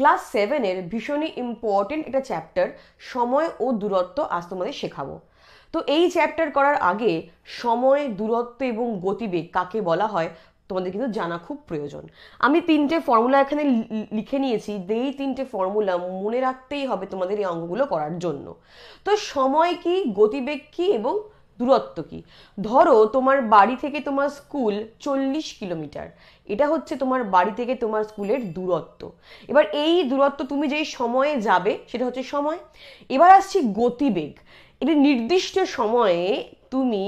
Class 7-এর ভীষণই important একটা chapter সময় ও দূরত্ব আজ তোমাদের শেখাবো। তো এই চ্যাপ্টার করার আগে সময়, দূরত্ব এবং গতিবেগ কাকে বলা হয় তোমাদের কিন্তু জানা খুব প্রয়োজন। আমি 3টে ফর্মুলা এখানে লিখে নিয়েছি, এই 3টে ফর্মুলা মনে রাখতেই হবে তোমাদের এই অঙ্কগুলো করার জন্য। তো সময় কি, গতিবেগ কি এবং দূরত্ব কি? ধরো তোমার বাড়ি থেকে তোমার স্কুল 40 কিলোমিটার, এটা হচ্ছে তোমার বাড়ি থেকে তোমার স্কুলের দূরত্ব। এবার এই দূরত্ব তুমি যেই সময়ে যাবে সেটা হচ্ছে সময়। এবার আসছি গতিবেগ। এটি নির্দিষ্ট সময়ে তুমি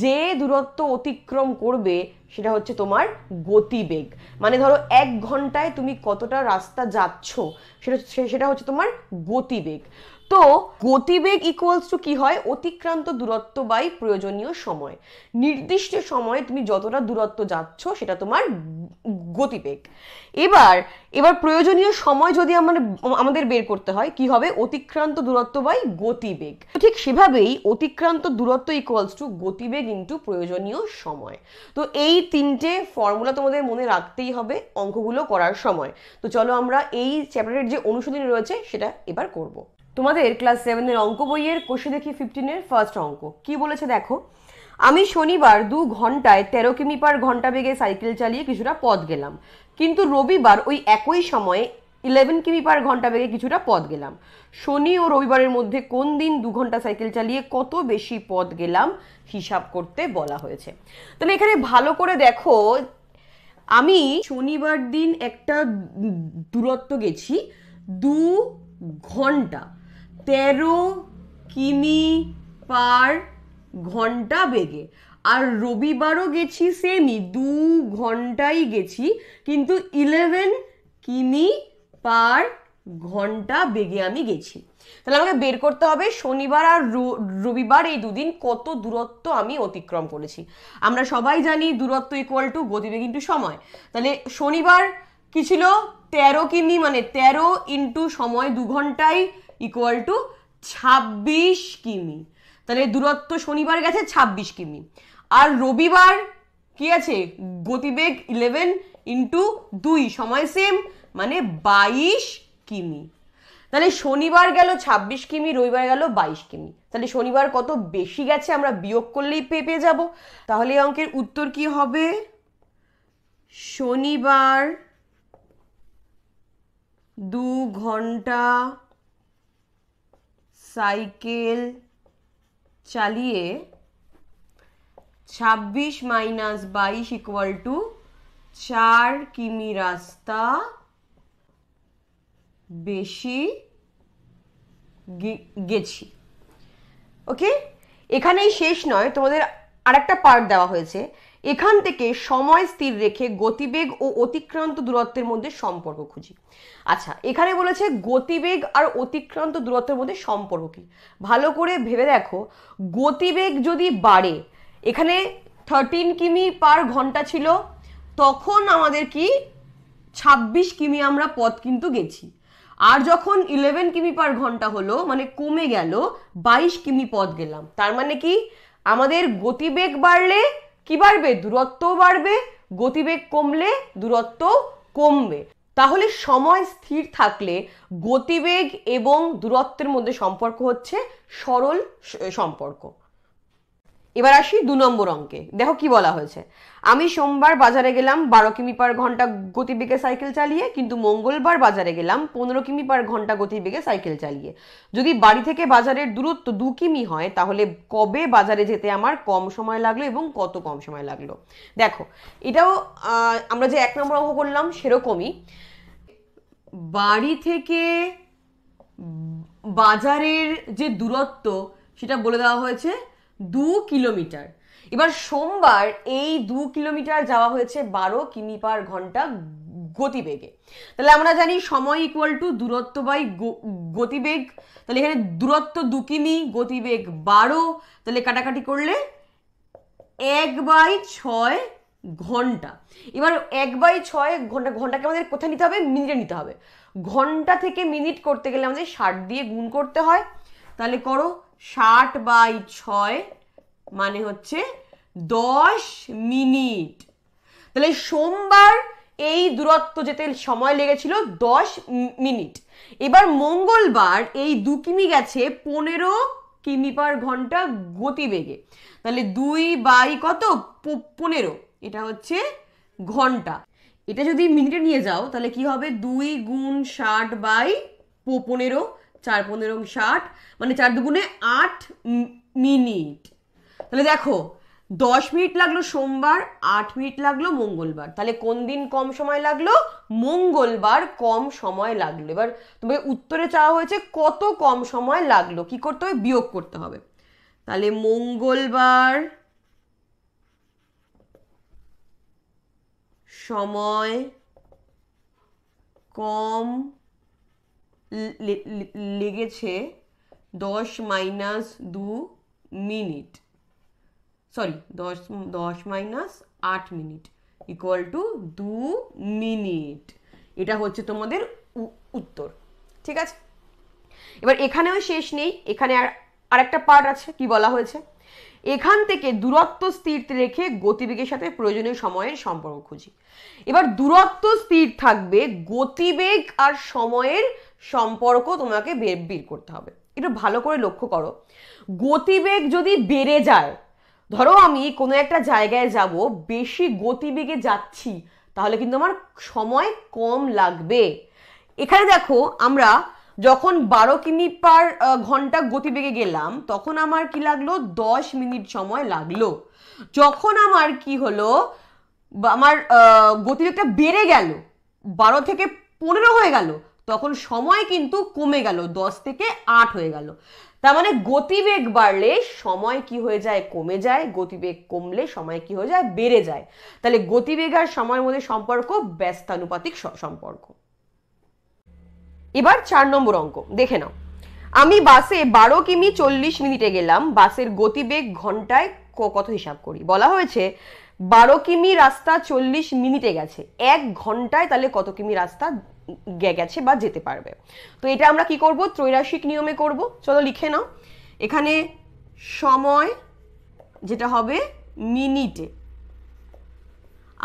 যে দূরত্ব অতিক্রম করবে সেটা হচ্ছে তোমার গতিবেগ। মানে ধরো 1 ঘন্টায় তুমি কতটা রাস্তা যাচ্ছ সেটা হচ্ছে তোমার গতিবেগ। তো গতিবেগ ইকুয়ালস টু কি হয়? অতিক্রান্ত দূরত্ব বাই প্রয়োজনীয় সময়। নির্দিষ্ট সময়ে তুমি যতটা দূরত্ব যাচ্ছ সেটা তোমার গতিবেগ। এবার প্রয়োজনীয় সময় যদি আমাদের বের করতে হয়, কি হবে? অতিক্রান্ত দূরত্ব বাই গতিবেগ। ঠিক সেভাবেই অতিক্রান্ত দূরত্ব ইকুয়ালস টু গতিবেগ ইন্টু প্রয়োজনীয় সময়। তো এই 3টে ফর্মুলা তোমাদের মনে রাখতেই হবে অঙ্কগুলো করার সময়। তো চলো আমরা এই চ্যাপ্টারের যে অনুশীলনী রয়েছে সেটা এবার করব। তোমাদের ক্লাস 7-এর অঙ্ক বইয়ের কোষে দেখি 15-এর ফার্স্ট অঙ্ক কি বলেছে দেখো। আমি শনিবার 2 ঘন্টায় 13 কিমি পার ঘন্টা বেগে সাইকেল চালিয়ে কিছুটা পথ গেলাম, কিন্তু রবিবার ওই একই সময়ে 11 কিমি পার ঘন্টা বেগে কিছুটা পথ গেলাম। শনি ও রবিবারের মধ্যে কোন দিন 2 ঘন্টা সাইকেল চালিয়ে কত বেশি পথ গেলাম হিসাব করতে বলা হয়েছে। তাহলে এখানে ভালো করে দেখো, আমি শনিবার দিন একটা দূরত্ব গেছি 2 ঘন্টা 13 কিমি পার ঘন্টা বেগে, আর রবিবারও গেছি সেমই 2 ঘন্টাই গেছি, কিন্তু 11 কিমি পার ঘন্টা বেগে আমি গেছি। তাহলে আমাকে বের করতে হবে শনিবার আর রবিবার এই দুদিন কত দূরত্ব আমি অতিক্রম করেছি। আমরা সবাই জানি দূরত্ব ইকুয়াল টু গতিবেগ ইন্টু সময়। তাহলে শনিবার কি ছিল? 13 কিমি, মানে 13 ইন্টু সময় 2 ঘন্টায় ইকুয়াল টু 26 কিমি। তাহলে দূরত্ব শনিবার গেছে 26 কিমি। আর রবিবার কি আছে? গতিবেগ 11 ইন্টু 2, সময় সেম, মানে 22 কিমি। তাহলে শনিবার গেল 26 কিমি, রবিবার গেল 22 কিমি। তাহলে শনিবার কত বেশি গেছে আমরা বিয়োগ করলেই পেয়ে যাব। তাহলে এই অঙ্কের উত্তর কি হবে? শনিবার 2 ঘন্টা সাইকেল চালিয়ে 26 মাইনাস 22 ইকুয়াল টু 4 কিমি রাস্তা বেশি গেছি। ওকে, এখানেই শেষ নয়, তোমাদের আরেকটা পার্ট দেওয়া হয়েছে। এখান থেকে সময় স্থির রেখে গতিবেগ ও অতিক্রান্ত দূরত্বের মধ্যে সম্পর্ক খুঁজি। আচ্ছা, এখানে বলেছে গতিবেগ আর অতিক্রান্ত দূরত্বের মধ্যে সম্পর্ক কি। ভালো করে ভেবে দেখো, গতিবেগ যদি বাড়ে, এখানে 13 কিমি পার ঘন্টা ছিল, তখন আমাদের কি 26 কিমি আমরা পথ কিন্তু গেছি। আর যখন 11 কিমি পার ঘন্টা হলো, মানে কমে গেল, 22 কিমি পথ গেলাম। তার মানে কি আমাদের গতিবেগ বাড়লে কি বাড়বে? দূরত্বও বাড়বে। গতিবেগ কমলে দূরত্ব কমবে। তাহলে সময় স্থির থাকলে গতিবেগ এবং দূরত্বের মধ্যে সম্পর্ক হচ্ছে সরল সম্পর্ক। এবার আসি 2 নম্বর অঙ্কে। দেখো কি বলা হয়েছে। আমি সোমবার বাজারে গেলাম 12 কিমি পার ঘন্টা গতিবেগে সাইকেল চালিয়ে, কিন্তু মঙ্গলবার বাজারে গেলাম 15 কিমি পার ঘন্টা গতিবেগে সাইকেল চালিয়ে। যদি বাড়ি থেকে বাজারের দূরত্ব 2 কিমি হয়, তাহলে কবে বাজারে যেতে আমার কম সময় লাগলো এবং কত কম সময় লাগলো। দেখো, এটাও আমরা যে 1 নম্বর অঙ্ক করলাম সেরকমই। বাড়ি থেকে বাজারের যে দূরত্ব সেটা বলে দেওয়া হয়েছে 2 কিলোমিটার। এবার সোমবার এই 2 কিলোমিটার যাওয়া হয়েছে 12 কিমি পার ঘন্টা গতিবেগে। তাহলে আমরা জানি সময় ইকুয়াল টু দূরত্ব বাই গতিবেগ। তাহলে এখানে দূরত্ব 2 কিমি, গতিবেগ 12, তাহলে কাটাকাটি করলে 1/6 ঘন্টা। এবার 1/6 ঘন্টা, ঘন্টাকে আমাদের কোথায় নিতে হবে? মিনিটে নিতে হবে। ঘন্টা থেকে মিনিট করতে গেলে আমাদের 60 দিয়ে গুণ করতে হয়। তাহলে করো 60/6 মানে হচ্ছে 10 মিনিট। তাহলে সোমবার এই দূরত্ব যেতে সময় লেগেছিল 10 মিনিট। এবার মঙ্গলবার এই 2 কিমি গেছে 15 কিমি পার ঘন্টা গতিবেগে, তাহলে 2 বাই কত 15, এটা হচ্ছে ঘন্টা। এটা যদি মিনিটে নিয়ে যাও তাহলে কি হবে 2 গুণ 60 বাই 15, 4 15 60, মানে 4 দুগুণে 8 মিনিট। তাহলে দেখো 10 মিনিট লাগলো সোমবার, 8 মিনিট লাগলো মঙ্গলবার, তাহলে কোন দিন কম সময় লাগলো? মঙ্গলবার কম সময় লাগলো। এবার তোমাকে উত্তরে চাওয়া হয়েছে কত কম সময় লাগলো, কি করতে হবে? বিয়োগ করতে হবে। তাহলে মঙ্গলবার সময় কম লেগেছে 10 minus 2 minute, sorry 10 minus 8 minute equal to 2 minute. এটা হচ্ছে তোমাদের উত্তর। ঠিক আছে, এবার এখানেও শেষ নেই, এখানে আর একটা পার্ট আছে। কি বলা হয়েছে? এখান থেকে দূরত্ব স্থির রেখে গতিবেগের সাথে প্রয়োজনীয় সময়ের সম্পর্ক খুঁজি। এবার দূরত্ব স্থির থাকবে, গতিবেগ আর সময়ের সম্পর্ক তোমাকে বের করতে হবে। একটু ভালো করে লক্ষ্য করো, গতিবেগ যদি বেড়ে যায়, ধরো আমি কোনো একটা জায়গায় যাব, বেশি গতিবেগে যাচ্ছি, তাহলে কিন্তু আমার সময় কম লাগবে। এখানে দেখো আমরা যখন 12 কিমি পার ঘন্টা গতিবেগে গেলাম তখন আমার কি লাগলো? 10 মিনিট সময় লাগলো। যখন আমার কি হলো, আমার গতিবেগটা বেড়ে গেল, 12 থেকে 15 হয়ে গেল, তখন সময় কিন্তু কমে গেল, 10 থেকে 8 হয়ে গেল। তার মানে গতিবেগ বাড়লে সময় কি হয়ে যায়? কমে যায়। গতিবেগ কমলে সময় কি হয়ে যায়? বেড়ে যায়। তাহলে গতিবেগ আর সময়ের মধ্যে সম্পর্ক ব্যস্তানুপাতিক সম্পর্ক। এবার 4 নম্বর অঙ্ক দেখে নাও। আমি বাসে 12 কিমি 40 মিনিটে গেলাম, বাসের গতিবেগ ঘন্টায় কত হিসাব করি। বলা হয়েছে 12 কিমি রাস্তা 40 মিনিটে গেছে, 1 ঘন্টায় তাহলে কত কিমি রাস্তা গেছে বা যেতে পারবে। তো এটা আমরা কি করব? ত্রৈরাশিক নিয়মে করব। চলো লিখে নাও। এখানে সময় যেটা হবে মিনিটে,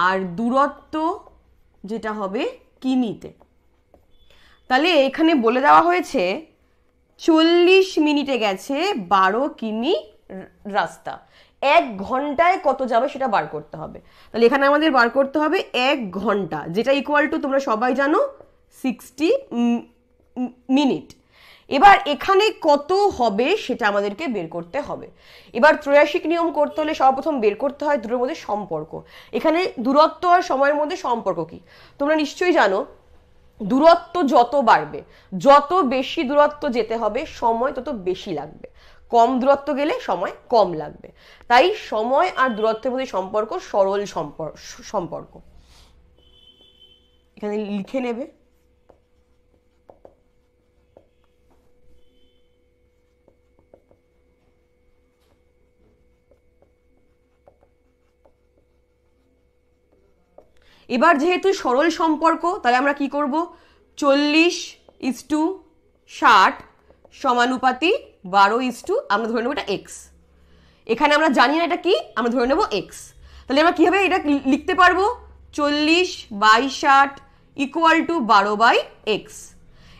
আর দূরত্ব যেটা হবে কিমিতে। তাহলে এখানে বলে দেওয়া হয়েছে 40 মিনিটে গেছে 12 কিমি রাস্তা, 1 ঘন্টায় কত যাবে সেটা বার করতে হবে। তাহলে এখানে আমাদের বার করতে হবে 1 ঘন্টা, যেটা ইকুয়াল টু তোমরা সবাই জানো 60 মিনিট। এবার এখানে কত হবে সেটা আমাদেরকে বের করতে হবে। এবার ত্রৈরাশিক নিয়ম করতে হলে সর্বপ্রথম বের করতে হয় দুটোর মধ্যে সম্পর্ক। এখানে দূরত্ব আর সময়ের মধ্যে সম্পর্ক কি তোমরা নিশ্চয়ই জানো। দূরত্ব যত বাড়বে, যত বেশি দূরত্ব যেতে হবে, সময় তত বেশি লাগবে। কম দূরত্ব গেলে সময় কম লাগবে। তাই সময় আর দূরত্বের মধ্যে সম্পর্ক সরল সম্পর্ক। এখানে লিখে নেবে। এবার যেহেতু সরল সম্পর্ক, তাহলে আমরা কি করব? 40:60 সমানুপাতি 12 আমরা ধরে নেবো এটা এক্স। এখানে আমরা জানি না এটা কি, আমরা ধরে নেবো এক্স। তাহলে আমরা কিভাবে এটা লিখতে পারবো? 40/60 ইকুয়াল টু 12/x।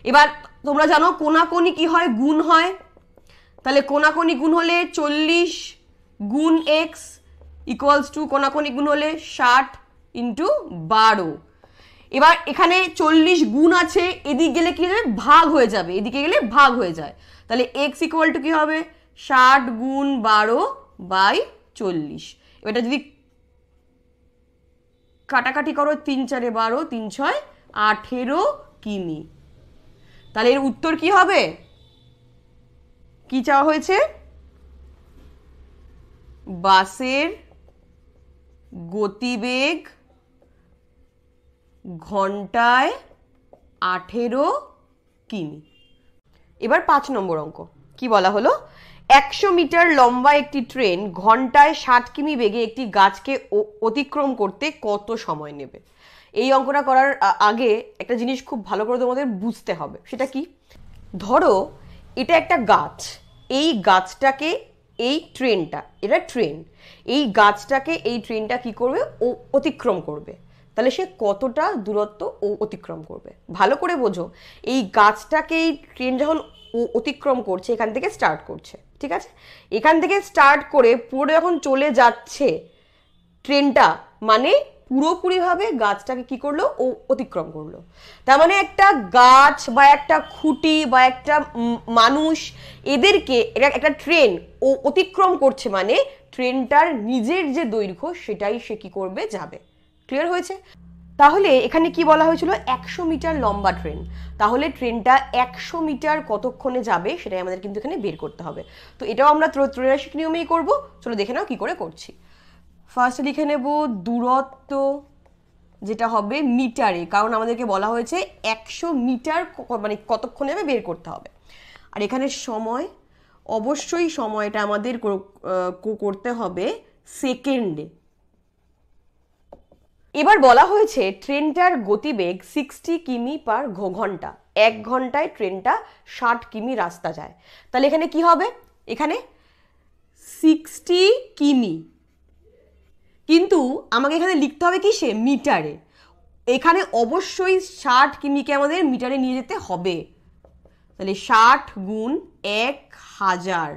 এবার তোমরা জানো কোনাকোনি কি হয়? গুণ হয়। তাহলে কোনাকোনি গুণ হলে 40 গুণ এক্স ইকুয়ালস টু কোনাকোনি গুণ হলে 60 ইন্টু 12। এবার এখানে 40 গুণ আছে, এদিকে গেলে কি হবে? ভাগ হয়ে যাবে, এদিকে গেলে ভাগ হয়ে যায়। তাহলে এক্স ইকুয়াল টু কি হবে? 60 গুণ 12/40। এটা যদি কাটাকাটি করো, 3 4 12, 3 6 18 কিমি। তাহলে এর উত্তর কি হবে? কি চাওয়া হয়েছে? বাসের গতিবেগ ঘন্টায় 18 কিমি। এবার 5 নম্বর অঙ্ক কি বলা হলো? 100 মিটার লম্বা একটি ট্রেন ঘন্টায় 60 কিমি বেগে একটি গাছকে অতিক্রম করতে কত সময় নেবে? এই অঙ্কটা করার আগে একটা জিনিস খুব ভালো করে তোমাদের বুঝতে হবে। সেটা কি? ধরো এটা একটা গাছ, এই গাছটাকে এই ট্রেনটা, এটা ট্রেন, এই গাছটাকে এই ট্রেনটা কি করবে? অতিক্রম করবে। তাহলে সে কতটা দূরত্ব অতিক্রম করবে। ভালো করে বোঝো, এই গাছটাকে এই ট্রেন যখন অতিক্রম করছে, এখান থেকে স্টার্ট করছে, ঠিক আছে, এখান থেকে স্টার্ট করে পুরো যখন চলে যাচ্ছে ট্রেনটা, মানে পুরোপুরিভাবে গাছটাকে কি করলো, ও অতিক্রম করলো। তার মানে একটা গাছ বা একটা খুঁটি বা একটা মানুষ, এদেরকে একটা ট্রেন ও অতিক্রম করছে, মানে ট্রেনটার নিজের যে দৈর্ঘ্য সেটাই সে কি করবে, যাবে। ক্লিয়ার হয়েছে? তাহলে এখানে কি বলা হয়েছিল, 100 মিটার লম্বা ট্রেন, তাহলে ট্রেনটা 100 মিটার কতক্ষণে যাবে সেটাই আমাদের কিন্তু এখানে বের করতে হবে। তো এটাও আমরা ত্রৈরাশিক নিয়মেই করব। চলো দেখে নাও কি করে করছি। ফার্স্টে লিখে নেব দূরত্ব, যেটা হবে মিটারে, কারণ আমাদেরকে বলা হয়েছে 100 মিটার মানে কতক্ষণে যাবে বের করতে হবে। আর এখানে সময়, অবশ্যই সময়টা আমাদের করতে হবে সেকেন্ডে। এবার বলা হয়েছে ট্রেনটার গতিবেগ 60 কিমি পার ঘন্টা, 1 ঘন্টায় ট্রেনটা 60 কিমি রাস্তা যায়। তাহলে এখানে কি হবে, এখানে 60 কিমি, কিন্তু আমাকে এখানে লিখতে হবে কি, সে মিটারে। এখানে অবশ্যই 60 কিমিকে আমাদের মিটারে নিয়ে যেতে হবে। তাহলে 60 গুণ 1000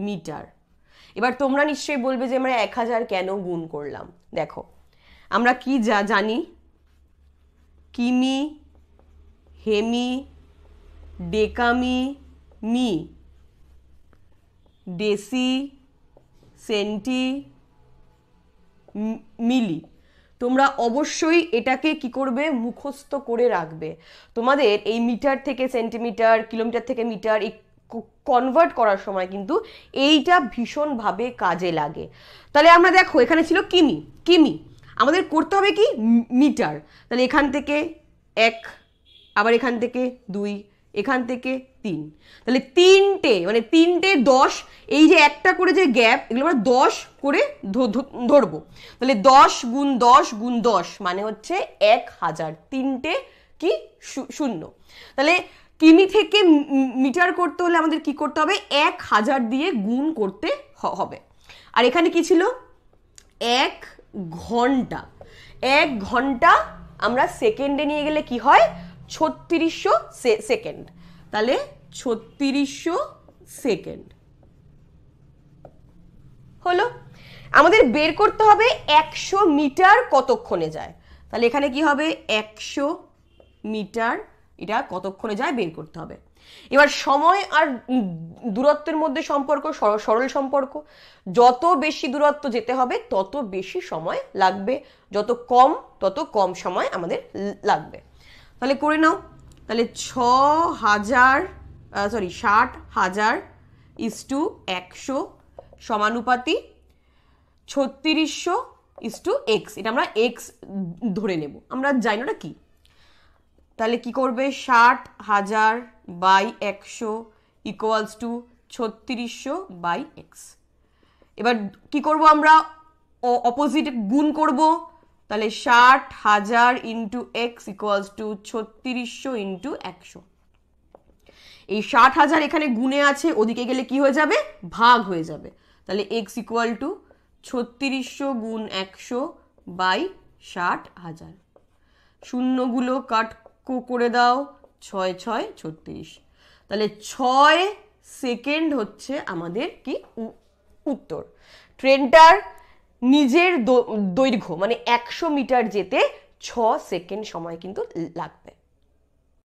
মিটার। এবার তোমরা নিশ্চয়ই বলবে যে আমরা 1000 কেন গুণ করলাম। দেখো, আমরা কি জানি, কিমি, হেমি, ডেকামি, মি, ডেসি, সেন্টি, মিলি। তোমরা অবশ্যই এটাকে কি করবে, মুখস্থ করে রাখবে। তোমাদের এই মিটার থেকে সেন্টিমিটার, কিলোমিটার থেকে মিটার, এই কনভার্ট করার সময় কিন্তু এইটা ভীষণভাবে কাজে লাগে। তাহলে আমরা দেখো, এখানে ছিল কিমি, কিমি আমাদের করতে হবে কি, মিটার। তাহলে এখান থেকে 1, আবার এখান থেকে 2, এখান থেকে 3, তাহলে 3টে মানে 3টে 10, এই যে একটা করে যে গ্যাপ, এগুলো আমরা 10 করে ধরবো। তাহলে 10 গুণ 10 গুণ 10 মানে হচ্ছে 1000, 3টে কি 0। তাহলে কিমি থেকে মিটার করতে হলে আমাদের কি করতে হবে, 1000 দিয়ে গুণ করতে হবে। আর এখানে কি ছিল, 1 ঘন্টা। 1 ঘন্টা আমরা সেকেন্ডে নিয়ে গেলে কি হয়, 3600 সেকেন্ড। তাহলে 3600 সেকেন্ড হলো। আমাদের বের করতে হবে 100 মিটার কতক্ষণে যায়। তাহলে এখানে কি হবে, 100 মিটার এটা কতক্ষণে যায় বের করতে হবে। এবার সময় আর দূরত্বের মধ্যে সম্পর্ক সরল সম্পর্ক, যত বেশি দূরত্ব যেতে হবে তত বেশি সময় লাগবে, যত কম তত কম সময় আমাদের লাগবে। তাহলে করে নাও। তাহলে 60,000 ইস্টু 100 সমানুপাতি 3600 ইস্টু এক্স। এটা আমরা এক্স ধরে নেব, আমরা জানি না কি। তাহলে কি করবে, 60,000 by 100 equals to 3600 by x. এবার কি করব, আমরা অপোজিট গুণ করব। তাহলে 60,000 into x equals to 3600 into 100। এই 60,000 এখানে গুণে আছে, ওদিকে গেলে কি হয়ে যাবে, ভাগ হয়ে যাবে। তাহলে এক্স ইকুয়াল টু 3600 গুণ 100 বাই 60,000। শূন্যগুলো কাট করে দাও, 6 6 36। তাহলে 6 সেকেন্ড হচ্ছে আমাদের কি উত্তর। ট্রেনটার নিজের দৈর্ঘ্য মানে 100 মিটার যেতে 6 সেকেন্ড সময় কিন্তু লাগবে।